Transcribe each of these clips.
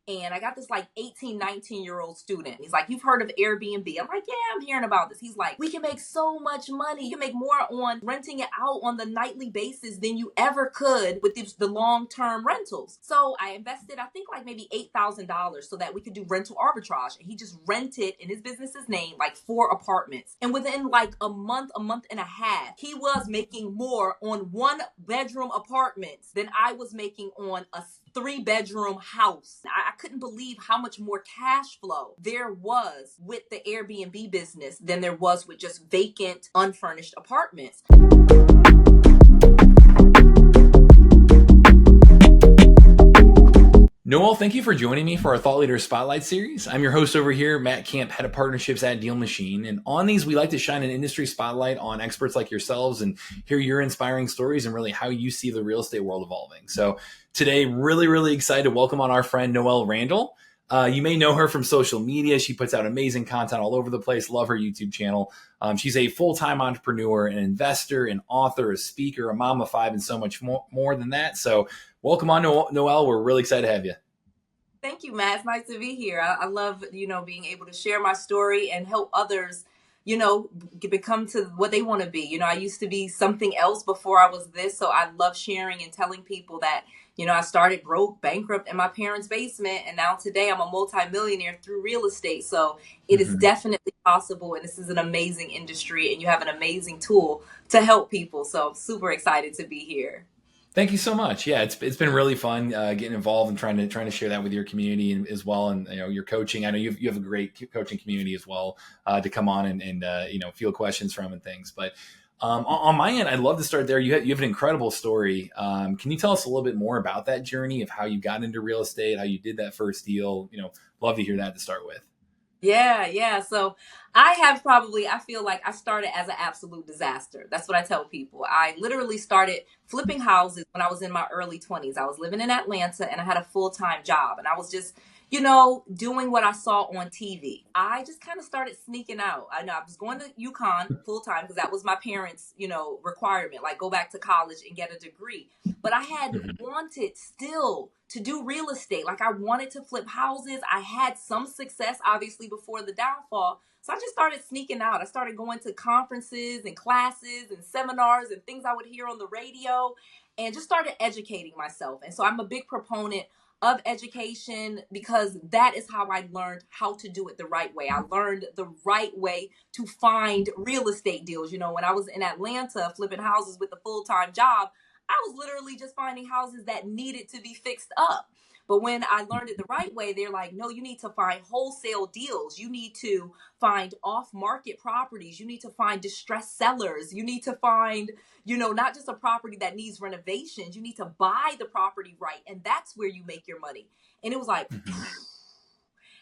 And I got this like 18, 19-year-old student. He's like, you've heard of Airbnb? I'm like, yeah, I'm hearing about this. He's like, we can make so much money. You can make more on renting it out on the nightly basis than you ever could with the long-term rentals. So I invested, I think like maybe $8,000 so that we could do rental arbitrage. And he just rented in his business's name, like 4 apartments. And within like a month and a half, he was making more on 1-bedroom apartments than I was making on a 3-bedroom house. I couldn't believe how much more cash flow there was with the Airbnb business than there was with just vacant, unfurnished apartments. Noelle, thank you for joining me for our Thought Leader Spotlight series. I'm your host over here, Matt Camp, head of partnerships at DealMachine. And on these, we like to shine an industry spotlight on experts like yourselves and hear your inspiring stories and really how you see the real estate world evolving. So today, really excited to welcome on our friend Noelle Randall. You may know her from social media. She puts out amazing content all over the place. Love her YouTube channel. She's a full-time entrepreneur, an investor, an author, a speaker, a mom of 5, and so much more than that. So welcome on, Noelle. We're really excited to have you. Thank you, Matt. It's nice to be here. I love, being able to share my story and help others, become to what they want to be. I used to be something else before I was this. So I love sharing and telling people that, I started broke, bankrupt in my parents' basement. And now today I'm a multimillionaire through real estate. So it is definitely possible. And this is an amazing industry and you have an amazing tool to help people. So I'm super excited to be here. Thank you so much. Yeah, it's been really fun getting involved and trying to share that with your community as well, and your coaching. I know you have a great coaching community as well to come on and field questions from and things. But on my end, I'd love to start there. You have an incredible story. Can you tell us a little bit more about that journey of how you got into real estate, how you did that first deal? Love to hear that to start with. Yeah. So I feel like I started as an absolute disaster. That's what I tell people. I literally started flipping houses when I was in my early 20s. I was living in Atlanta and I had a full-time job and I was just, doing what I saw on TV. I just kind of started sneaking out. I know I was going to UConn full-time because that was my parents', requirement, like go back to college and get a degree. But I had wanted still to do real estate. Like I wanted to flip houses. I had some success, obviously, before the downfall. So I just started sneaking out. I started going to conferences and classes and seminars and things I would hear on the radio and just started educating myself. And so I'm a big proponent of education because that is how I learned how to do it the right way. I learned the right way to find real estate deals. When I was in Atlanta flipping houses with a full-time job, I was literally just finding houses that needed to be fixed up. But when I learned it the right way, they're like, no, you need to find wholesale deals. You need to find off-market properties. You need to find distressed sellers. You need to find, not just a property that needs renovations. You need to buy the property right. And that's where you make your money. And it was like,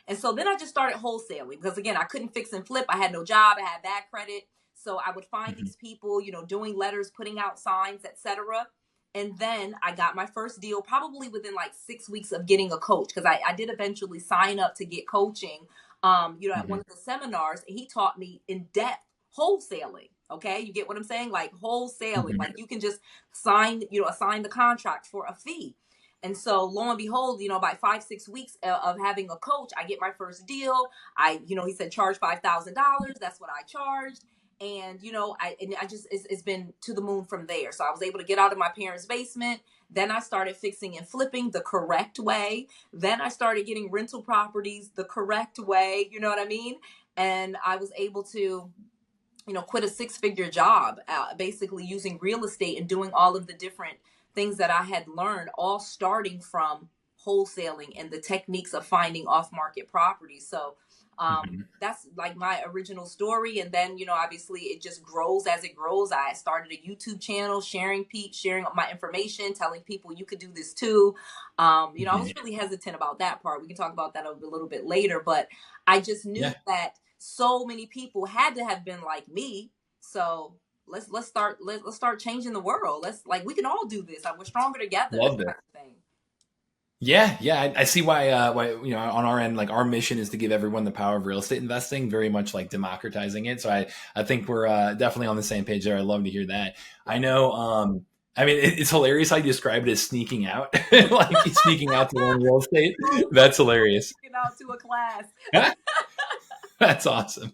and so then I just started wholesaling because, again, I couldn't fix and flip. I had no job. I had bad credit. So I would find these people, doing letters, putting out signs, etc. And then I got my first deal probably within like 6 weeks of getting a coach because I did eventually sign up to get coaching, at one of the seminars. And he taught me in depth wholesaling. Okay. You get what I'm saying? Like wholesaling, like you can just assign the contract for a fee. And so lo and behold, by 5-6 weeks of having a coach, I get my first deal. He said, charge $5,000. That's what I charged. And, it's been to the moon from there. So I was able to get out of my parents' basement. Then I started fixing and flipping the correct way. Then I started getting rental properties the correct way. You know what I mean? And I was able to, quit a 6-figure job, basically using real estate and doing all of the different things that I had learned, all starting from wholesaling and the techniques of finding off-market properties. So that's like my original story. And then, obviously it just grows as it grows. I started a YouTube channel, sharing my information, telling people you could do this too. I was really hesitant about that part. We can talk about that a little bit later, but I just knew that so many people had to have been like me. So let's start changing the world. We can all do this. We're stronger together. Love that. Yeah. I see why, on our end, like our mission is to give everyone the power of real estate investing, very much like democratizing it. So I think we're definitely on the same page there. I love to hear that. I know I mean, it's hilarious how you describe it as sneaking out, like sneaking out to learn real estate. That's hilarious. Out to a class. That's awesome.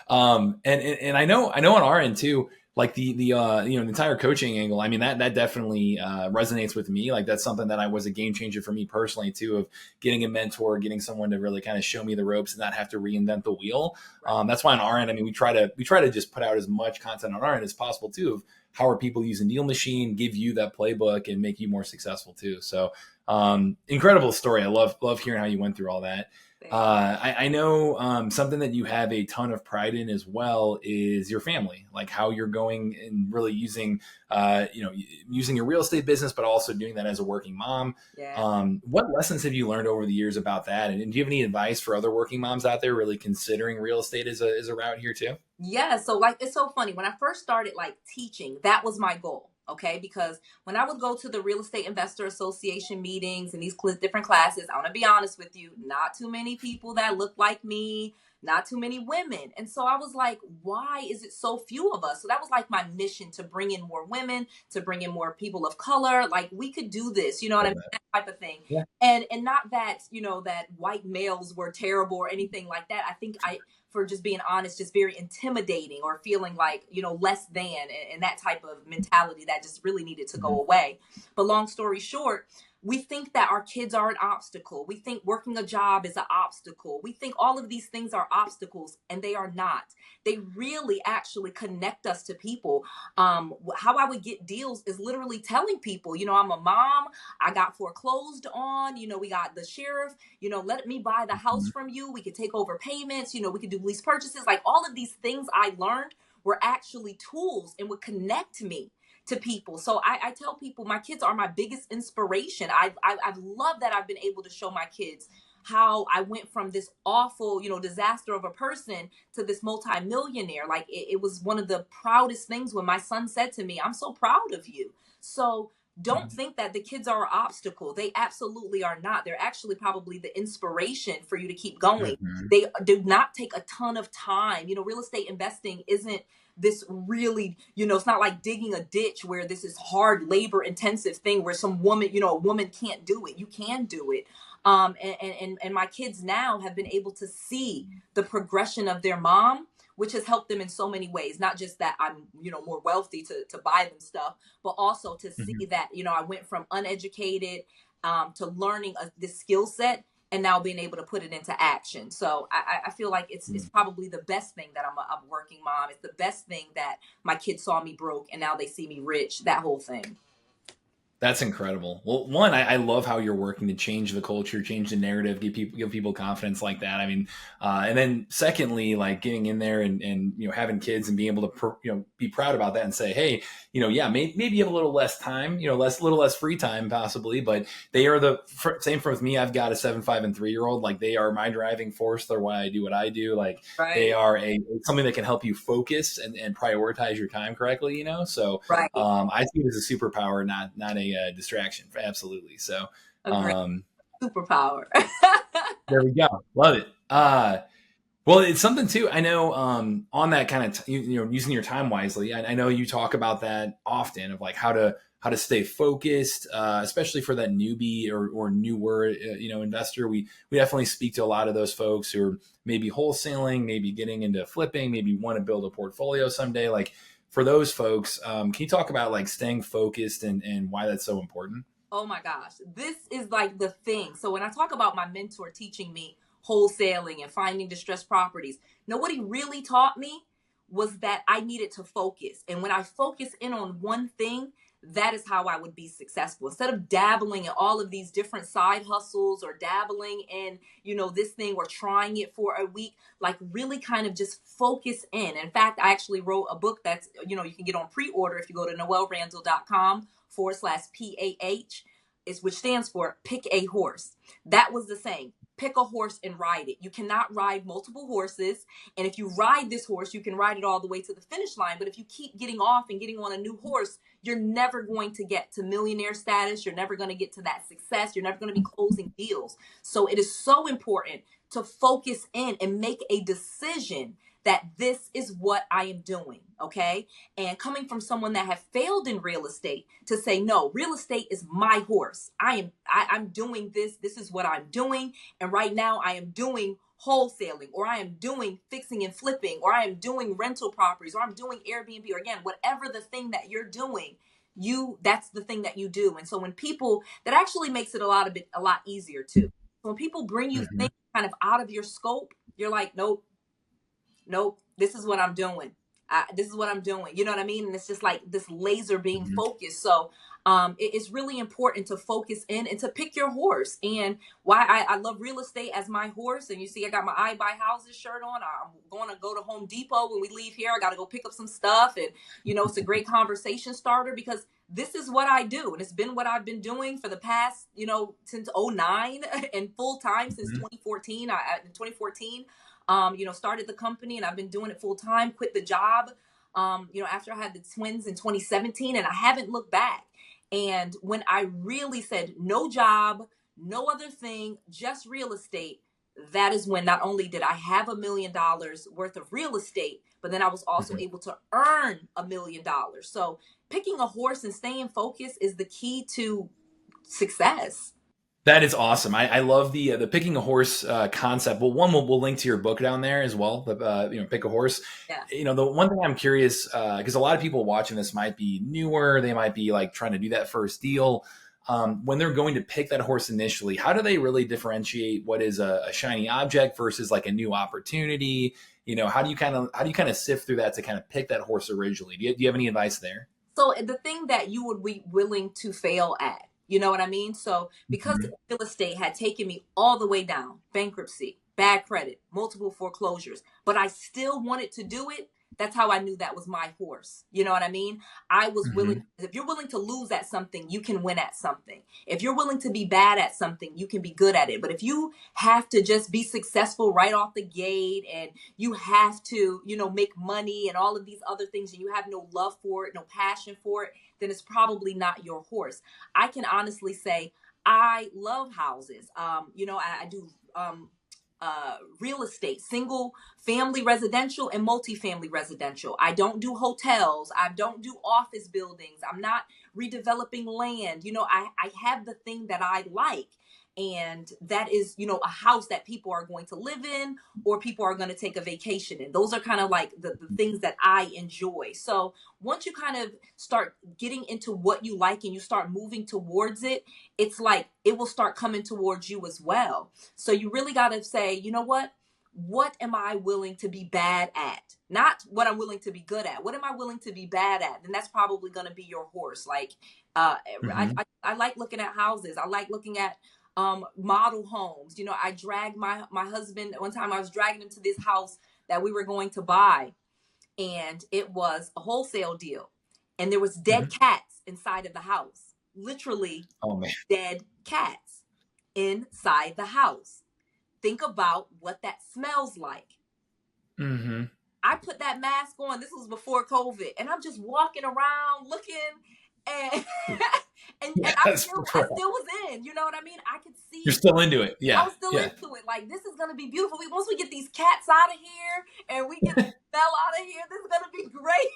And I know on our end too, like the entire coaching angle. I mean, that definitely resonates with me. Like that's something that I was a game changer for me personally too, of getting a mentor, getting someone to really kind of show me the ropes and not have to reinvent the wheel. That's why on our end, I mean, we try to just put out as much content on our end as possible too, of how are people using DealMachine, give you that playbook and make you more successful too. So incredible story. I love hearing how you went through all that. I know something that you have a ton of pride in as well is your family, like how you're going and really using, using your real estate business, but also doing that as a working mom. Yeah. What lessons have you learned over the years about that? And do you have any advice for other working moms out there really considering real estate as a route here too? Yeah, so like it's so funny. When I first started like teaching, that was my goal. Okay, because when I would go to the Real Estate Investor Association meetings and these different classes, I want to be honest with you, not too many people that look like me, not too many women. And so I was like, why is it so few of us? So that was like my mission, to bring in more women, to bring in more people of color. Like we could do this, you know what I mean? That type of thing. Yeah. And not that, that white males were terrible or anything like that. I think for just being honest, just very intimidating or feeling like, less than, and that type of mentality that just really needed to go away. But long story short, we think that our kids are an obstacle. We think working a job is an obstacle. We think all of these things are obstacles, and they are not. They really actually connect us to people. How I would get deals is literally telling people, I'm a mom. I got foreclosed on. We got the sheriff. Let me buy the house from you. We could take over payments. We could do lease purchases. Like all of these things I learned were actually tools and would connect me to people. So I tell people my kids are my biggest inspiration. I've loved that I've been able to show my kids how I went from this awful, disaster of a person to this multimillionaire. Like it was one of the proudest things when my son said to me, "I'm so proud of you." So don't think that the kids are an obstacle. They absolutely are not. They're actually probably the inspiration for you to keep going. They do not take a ton of time. Real estate investing isn't this really, it's not like digging a ditch where this is hard labor intensive thing where some woman, a woman can't do it. You can do it. And my kids now have been able to see the progression of their mom, which has helped them in so many ways. Not just that I'm, more wealthy to buy them stuff, but also to see that, I went from uneducated to learning this skill set and now being able to put it into action. So I feel like it's probably the best thing that I'm a working mom. It's the best thing that my kids saw me broke and now they see me rich, that whole thing. That's incredible. Well, one, I love how you're working to change the culture, change the narrative, give people confidence like that. I mean, and then secondly, like getting in there and having kids and being able to be proud about that and say, hey, maybe you have a little less time, little less free time possibly, but they are the same for with me. I've got a 7, 5, and 3-year-old. Like they are my driving force. They're why I do what I do. Like they are something that can help you focus and prioritize your time correctly. So I see it as a superpower, not a distraction. Absolutely. So superpower. There we go. Love it. Well, it's something too. I know on that kind of using your time wisely. I know you talk about that often, of like how to stay focused, especially for that newbie or newer investor. We definitely speak to a lot of those folks who are maybe wholesaling, maybe getting into flipping, maybe want to build a portfolio someday. Like for those folks, can you talk about like staying focused and why that's so important? Oh my gosh, this is like the thing. So when I talk about my mentor teaching me wholesaling and finding distressed properties, what he really taught me was that I needed to focus. And when I focus in on one thing, that is how I would be successful. Instead of dabbling in all of these different side hustles or dabbling in, this thing or trying it for a week, like really kind of just focus in. In fact, I actually wrote a book that's, you can get on pre-order if you go to noellerandall.com/PAH, which stands for Pick a Horse. That was the saying. Pick a horse and ride it. You cannot ride multiple horses. And if you ride this horse, you can ride it all the way to the finish line. But if you keep getting off and getting on a new horse, you're never going to get to millionaire status. You're never going to get to that success. You're never going to be closing deals. So it is so important to focus in and make a decision that this is what I am doing. Okay. And coming from someone that have failed in real estate to say, no, real estate is my horse. I'm doing this. This is what I'm doing. And right now I am doing wholesaling, or I am doing fixing and flipping, or I am doing rental properties, or I'm doing Airbnb, or again, whatever the thing that you're doing, that's the thing that you do. And so when people, that actually makes it a lot easier too. So when people bring you Mm-hmm. things kind of out of your scope, you're like, nope, nope, this is what I'm doing. This is what I'm doing. You know what I mean? And it's just like this laser being Mm-hmm. focused. So it's really important to focus in and to pick your horse. And why I love real estate as my horse. And you see, I got my I Buy Houses shirt on. I'm going to go to Home Depot when we leave here. I got to go pick up some stuff. And, it's a great conversation starter because this is what I do. And it's been what I've been doing for the past, since '09 and full time since 2014. In 2014, started the company, and I've been doing it full time, quit the job, after I had the twins in 2017, and I haven't looked back. And when I really said no job, no other thing, just real estate, that is when not only did I have $1 million worth of real estate, but then I was also Mm-hmm. able to earn $1 million. So picking a horse and staying focused is the key to success. That is awesome. I love the picking a horse concept. Well, one we'll link to your book down there as well. Pick a horse. Yeah. The one thing I'm curious, because a lot of people watching this might be newer, they might be like trying to do that first deal. When they're going to pick that horse initially, how do they really differentiate what is a shiny object versus like a new opportunity? How do you kind of sift through that to kind of pick that horse originally? Do you have any advice there? So the thing that you would be willing to fail at, you know what I mean? So because Mm-hmm. real estate had taken me all the way down, bankruptcy, bad credit, multiple foreclosures, but I still wanted to do it. That's how I knew that was my horse. You know what I mean? I was Mm-hmm. willing. If you're willing to lose at something, you can win at something. If you're willing to be bad at something, you can be good at it. But if you have to just be successful right off the gate, and you have to, make money and all of these other things, and you have no love for it, no passion for it, then it's probably not your horse. I can honestly say I love houses. I do real estate, single family residential and multifamily residential. I don't do hotels. I don't do office buildings. I'm not redeveloping land. I have the thing that I like. And that is, a house that people are going to live in, or people are going to take a vacation in. Those are kind of like the things that I enjoy. So once you kind of start getting into what you like and you start moving towards it, it's like it will start coming towards you as well. So you really got to say, you know what? What am I willing to be bad at? Not what I'm willing to be good at. What am I willing to be bad at? And that's probably going to be your horse. Like, Mm-hmm. I like looking at houses. I like looking at model homes. I dragged my husband one time. I was dragging him to this house that we were going to buy, and it was a wholesale deal, and there was Mm-hmm. dead cats inside of the house. Literally Oh man. dead cats inside the house. Think about what that smells like. Mm-hmm. I put that mask on. This was before COVID, and I'm just walking around looking, and and Yeah, I still was in. You know what I mean? I could you're see. still into it. I Yeah, was still yeah. into it. Like, this is gonna be beautiful. Once we get these cats out of here and we get the smell out of here, this is gonna be great.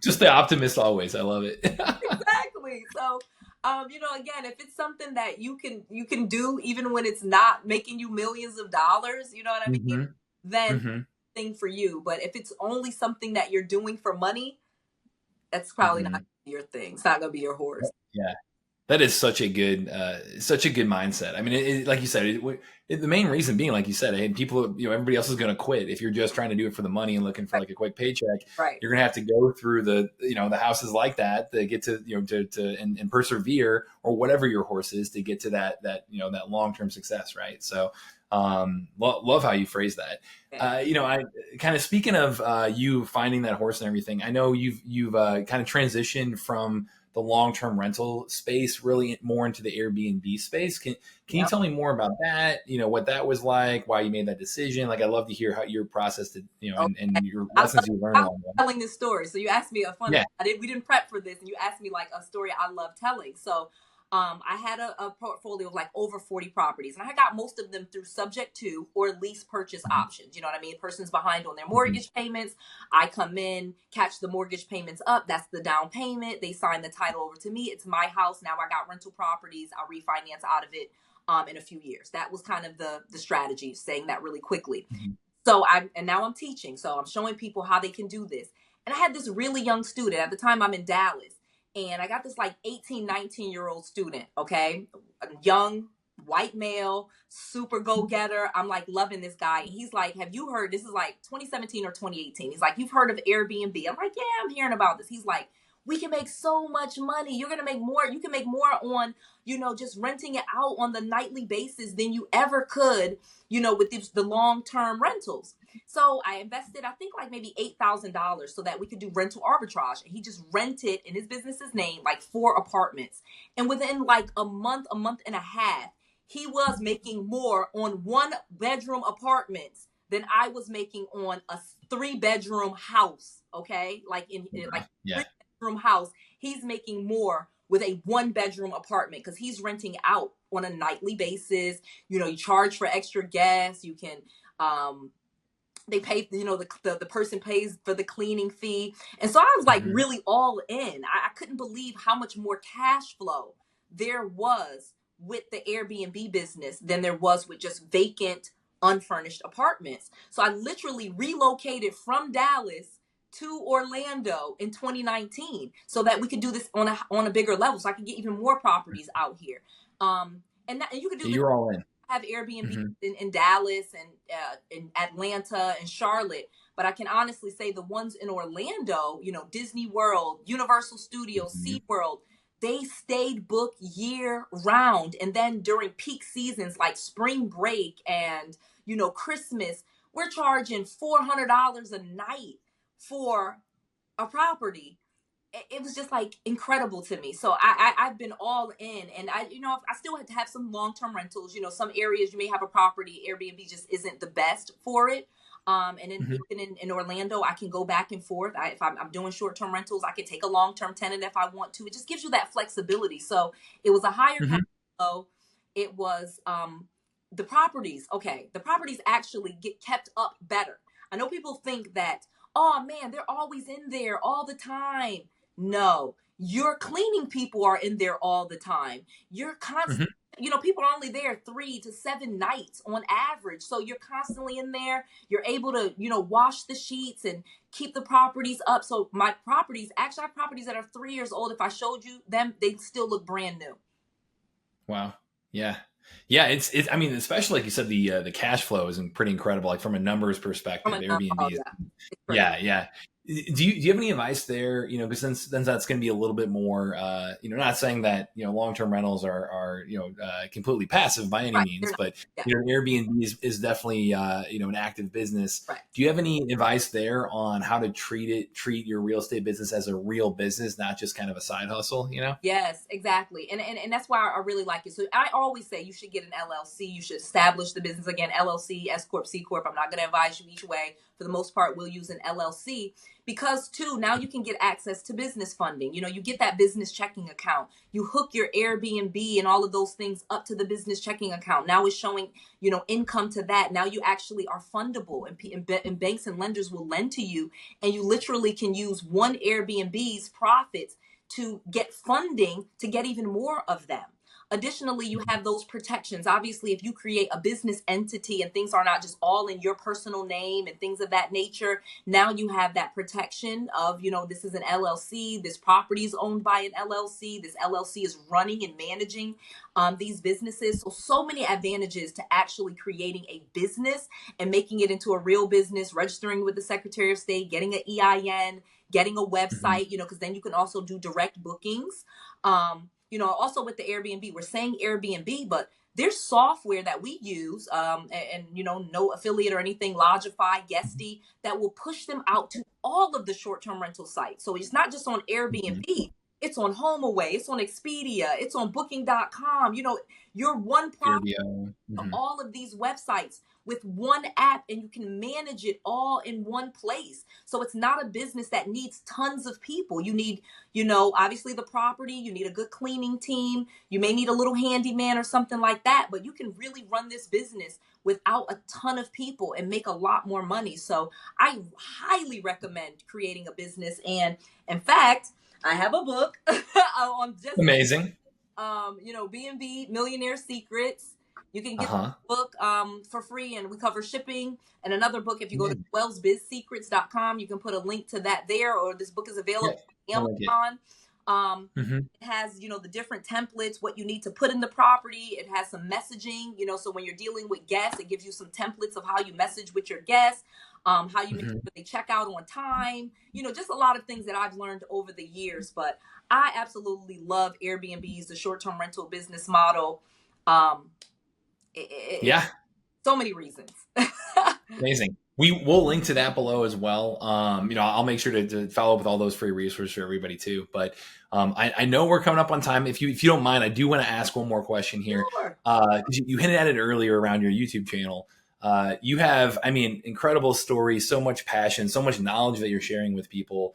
Just the optimist always. I love it. Exactly. So, again, if it's something that you can do even when it's not making you millions of dollars, you know what I mean? Mm-hmm. Then Mm-hmm. thing for you. But if it's only something that you're doing for money, that's probably not Mm-hmm. gonna be your thing. It's not gonna be your horse. Yeah. That is such a good mindset. I mean, like you said, the main reason being, like you said, people, everybody else is going to quit if you're just trying to do it for the money and looking for Right. like a quick paycheck. Right. You're going to have to go through the houses like that get to, and persevere, or whatever your horse is, to get to that long term success, right? So, love how you phrase that. Okay. I kind of, speaking of you finding that horse and everything, I know you've kind of transitioned from the long-term rental space really more into the Airbnb space. Can you Yep. tell me more about that? What that was like, why you made that decision? Like, I'd love to hear how your process did, and your I lessons you learned love along the way. telling this story. So you asked me a fun. Yeah. We didn't prep for this, and you asked me like a story I love telling. So I had a portfolio of like over 40 properties, and I got most of them through subject to or lease purchase Mhm. options. You know what I mean? Person's behind on their Mhm. mortgage payments. I come in, catch the mortgage payments up. That's the down payment. They sign the title over to me. It's my house. Now I got rental properties. I'll refinance out of it in a few years. That was kind of the strategy, saying that really quickly. Mhm. And now I'm teaching. So I'm showing people how they can do this. And I had this really young student at the time. I'm in Dallas, and I got this like 18, 19-year-old student. Okay. A young white male, super go-getter. I'm like loving this guy. And he's like, have you heard, this is like 2017 or 2018. He's like, you've heard of Airbnb? I'm like, yeah, I'm hearing about this. He's like, we can make so much money. You're going to make more. You can make more on, just renting it out on the nightly basis than you ever could, with the long-term rentals. So I invested, I think like maybe $8,000 so that we could do rental arbitrage. And he just rented in his business's name, like 4 apartments. And within like a month and a half, he was making more on 1-bedroom apartments than I was making on a 3-bedroom house. Okay. Like like Wow. Yeah. 3-bedroom house, he's making more with a 1-bedroom apartment because he's renting out on a nightly basis. You charge for extra gas. You can, they pay, the person pays for the cleaning fee. And so I was like Mhm. really all in. I couldn't believe how much more cash flow there was with the Airbnb business than there was with just vacant, unfurnished apartments. So I literally relocated from Dallas to Orlando in 2019 so that we could do this on a bigger level, so I could get even more properties out here. And you could do Yeah, this, you're all in. have Airbnb Mhm. in Dallas and in Atlanta and Charlotte. But I can honestly say the ones in Orlando, Disney World, Universal Studios, Mhm. SeaWorld, they stayed booked year round. And then during peak seasons like spring break and, Christmas, we're charging $400 a night for a property. It was just like incredible to me. So I've been all in, and I still had to have some long-term rentals. Some areas you may have a property, Airbnb just isn't the best for it. And Mhm. even in Orlando, I can go back and forth. If I'm doing short-term rentals, I can take a long-term tenant if I want to. It just gives you that flexibility. So it was a higher cash Mhm. flow. It was the properties. Okay, the properties actually get kept up better. I know people think that, oh man, they're always in there all the time. No, your cleaning people are in there all the time. You're constant. Mhm. People are only there 3 to 7 nights on average. So you're constantly in there. You're able to, wash the sheets and keep the properties up. So my properties, actually, I have properties that are 3 years old. If I showed you them, they still look brand new. Wow. Yeah. Yeah. It's. I mean, especially like you said, the cash flow is pretty incredible. Like from a numbers From perspective, a Airbnb oh is. yeah, it's crazy. Yeah. Yeah. Do you have any advice there? Because since that's going to be a little bit more. Not saying that long term rentals are completely passive by any Right. They're means, not. but Yeah. Airbnb is definitely an active business. Right. Do you have any advice there on how to treat your real estate business as a real business, not just kind of a side hustle? Yes, exactly. And that's why I really like it. So I always say you should get an LLC. You should establish the business again, LLC, S Corp, C Corp. I'm not going to advise you each way. For the most part, we'll use an LLC because too, now you can get access to business funding. You get that business checking account. You hook your Airbnb and all of those things up to the business checking account. Now it's showing, income to that. Now you actually are fundable, and banks and lenders will lend to you, and you literally can use one Airbnb's profits to get funding to get even more of them. Additionally, you have those protections. Obviously, if you create a business entity and things are not just all in your personal name and things of that nature, now you have that protection of, this is an LLC, this property is owned by an LLC, this LLC is running and managing these businesses. So many advantages to actually creating a business and making it into a real business, registering with the Secretary of State, getting an EIN, getting a Mhm. website, because then you can also do direct bookings. Also with the Airbnb, we're saying Airbnb, but there's software that we use, and no affiliate or anything, Lodgify, Guesty, that will push them out to all of the short-term rental sites. So it's not just on Mhm. Airbnb, it's on HomeAway, it's on Expedia, it's on Booking.com. Your one property, Airbnb. Mhm. all of these websites with one app, and you can manage it all in one place. So it's not a business that needs tons of people. You need, obviously the property, you need a good cleaning team, you may need a little handyman or something like that, but you can really run this business without a ton of people and make a lot more money. So I highly recommend creating a business. And in fact, I have a book on just Amazing. B&B Millionaire Secrets. You can get Uh-huh. the book for free, and we cover shipping. And another book, if you go to wellsbizsecrets.com, you can put a link to that there, or this book is available Yeah, I on like it. Amazon. It has, the different templates, what you need to put in the property. It has some messaging, so when you're dealing with guests, it gives you some templates of how you message with your guests, how you make sure they check out on time, just a lot of things that I've learned over the years. But I absolutely love Airbnbs, the short-term rental business model. Yeah. So many reasons. Amazing. We'll link to that below as well. I'll make sure to follow up with all those free resources for everybody too. But I know we're coming up on time. If you don't mind, I do want to ask one more question here. Sure. Because you hinted at it earlier around your YouTube channel. You have, incredible stories, so much passion, so much knowledge that you're sharing with people.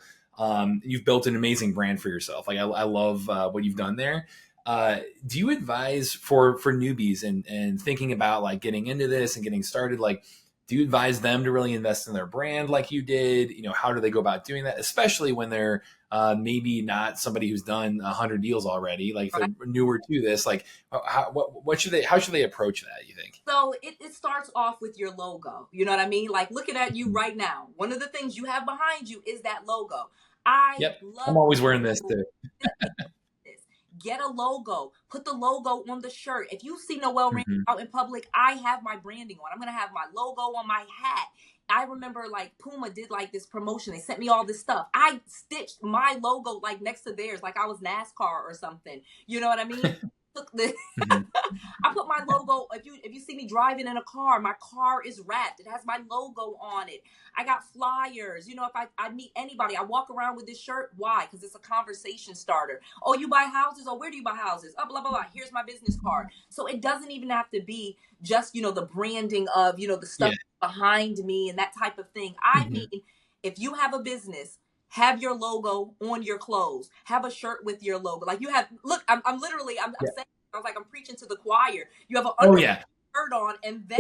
You've built an amazing brand for yourself. Like I love what you've done there. Do you advise for newbies and thinking about like getting into this and getting started, like, do you advise them to really invest in their brand like you did? How do they go about doing that, especially when they're maybe not somebody who's done 100 deals already, like if they're newer to this, like how should they approach that, you think? So it starts off with your logo. You know what I mean? Like looking at you right now, one of the things you have behind you is that logo. Yep. I'm always wearing this too. Get a logo, put the logo on the shirt. If you see Noelle Randall out in public, I have my branding on. I'm going to have my logo on my hat. I remember like Puma did like this promotion. They sent me all this stuff. I stitched my logo like next to theirs, like I was NASCAR or something. You know what I mean? I put my logo. If you see me driving in a car, my car is wrapped. It has my logo on it. I got flyers. If I meet anybody, I walk around with this shirt. Why? Because it's a conversation starter. Oh, you buy houses? Oh, where do you buy houses? Oh, blah, blah, blah. Here's my business card. So it doesn't even have to be just, the branding of, the stuff behind me and that type of thing. I mean, if you have a business, have your logo on your clothes. Have a shirt with your logo. Like you have, look, I'm saying, I was like, I'm preaching to the choir. You have an shirt on, and then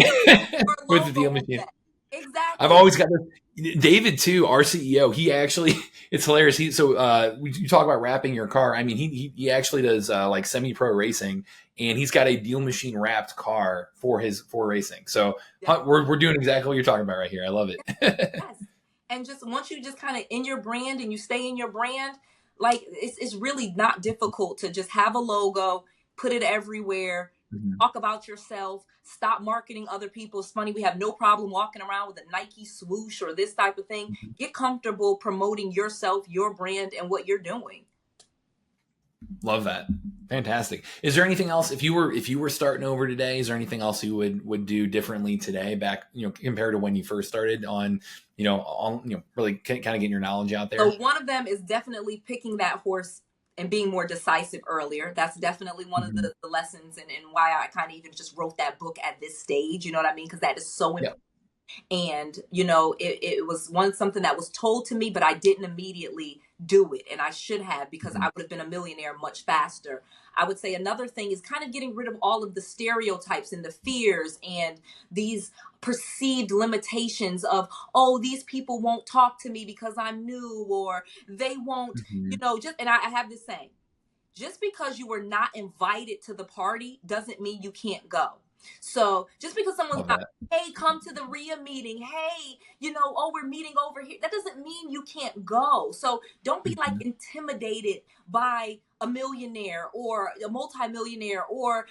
with the DealMachine. Exactly. I've always got this. David too, our CEO. He actually, it's hilarious. You talk about wrapping your car. I mean, he actually does like semi-pro racing, and he's got a DealMachine wrapped car for racing. So we're doing exactly what you're talking about right here. I love it. Yes. And just once you just kind of in your brand and you stay in your brand, like it's really not difficult to just have a logo, put it everywhere, talk about yourself, stop marketing other people. It's funny, we have no problem walking around with a Nike swoosh or this type of thing. Get comfortable promoting yourself, your brand, and what you're doing. Love that. Fantastic. Is there anything else, if you were starting over today, is there anything else you would do differently today back, compared to when you first started on really kind of getting your knowledge out there? So one of them is definitely picking that horse and being more decisive earlier. That's definitely one of the lessons and why I kind of even just wrote that book at this stage. You know what I mean? Because that is so important. And, it was something that was told to me, but I didn't immediately do it. And I should have, because I would have been a millionaire much faster. I would say another thing is kind of getting rid of all of the stereotypes and the fears and these perceived limitations of, oh, these people won't talk to me because I'm new, or they won't, and I have this saying, just because you were not invited to the party doesn't mean you can't go. So just because someone's not, hey, come to the RIA meeting, hey, oh, we're meeting over here, that doesn't mean you can't go. So don't be like intimidated by a millionaire or a multimillionaire or,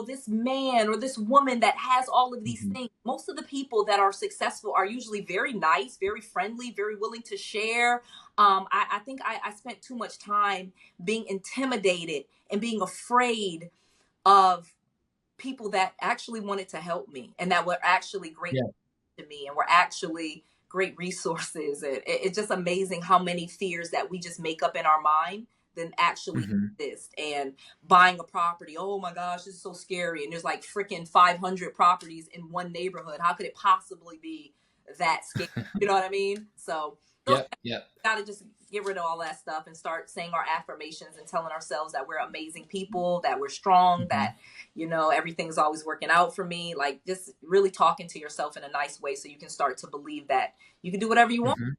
this man or this woman that has all of these things. Most of the people that are successful are usually very nice, very friendly, very willing to share. I think I spent too much time being intimidated and being afraid of people that actually wanted to help me and that were actually great to me and were actually great resources. It's just amazing how many fears that we just make up in our mind than actually Mm-hmm. exist. And buying a property, oh my gosh, this is so scary. And there's like freaking 500 properties in one neighborhood. How could it possibly be that scary? You know what I mean? So those Yep. Yep. got to just get rid of all that stuff and start saying our affirmations and telling ourselves that we're amazing people, that we're strong, Mm-hmm. that, everything's always working out for me. Like, just really talking to yourself in a nice way so you can start to believe that you can do whatever you want. Mm-hmm.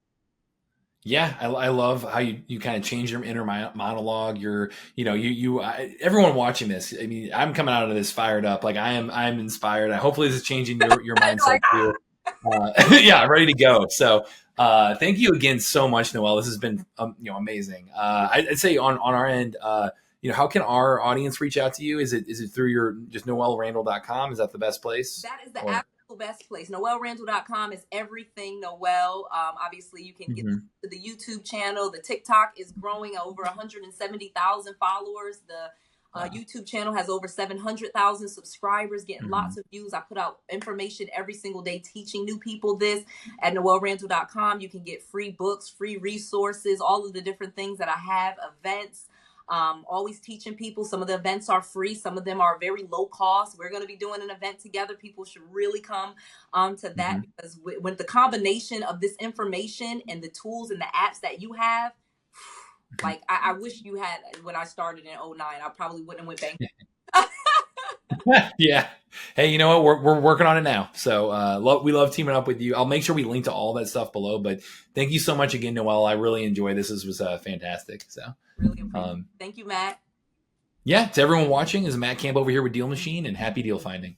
Yeah, I love how you kind of change your inner monologue. Everyone watching this. I mean, I'm coming out of this fired up. Like I'm inspired. Hopefully, this is changing your mindset Like, too. Yeah, ready to go. So, thank you again so much, Noelle. This has been amazing. I'd say on our end, how can our audience reach out to you? Is it through your just noellerandall.com? Is that the best place? that is the Or absolute best place. NoelleRandall.com is everything Noelle. Obviously, you can get Mhm. to the YouTube channel. The TikTok is growing over 170,000 followers. The Wow. YouTube channel has over 700,000 subscribers, getting lots Mhm. of views. I put out information every single day teaching new people this. At NoelleRandall.com, you can get free books, free resources, all of the different things that I have, events. Always teaching people. Some of the events are free. Some of them are very low cost. We're going to be doing an event together. People should really come to that, Mhm. because with the combination of this information and the tools and the apps that you have, Mhm. like I wish you had when I started in '09. I probably wouldn't have went bankrupt. Yeah. Hey, you know what? We're working on it now. So we love teaming up with you. I'll make sure we link to all that stuff below. But thank you so much again, Noelle. I really enjoy this. This was fantastic. So Really appreciate it. um, Thank you, Matt. yeah, to everyone watching, is Matt Camp over here with Deal Machine, and happy deal finding.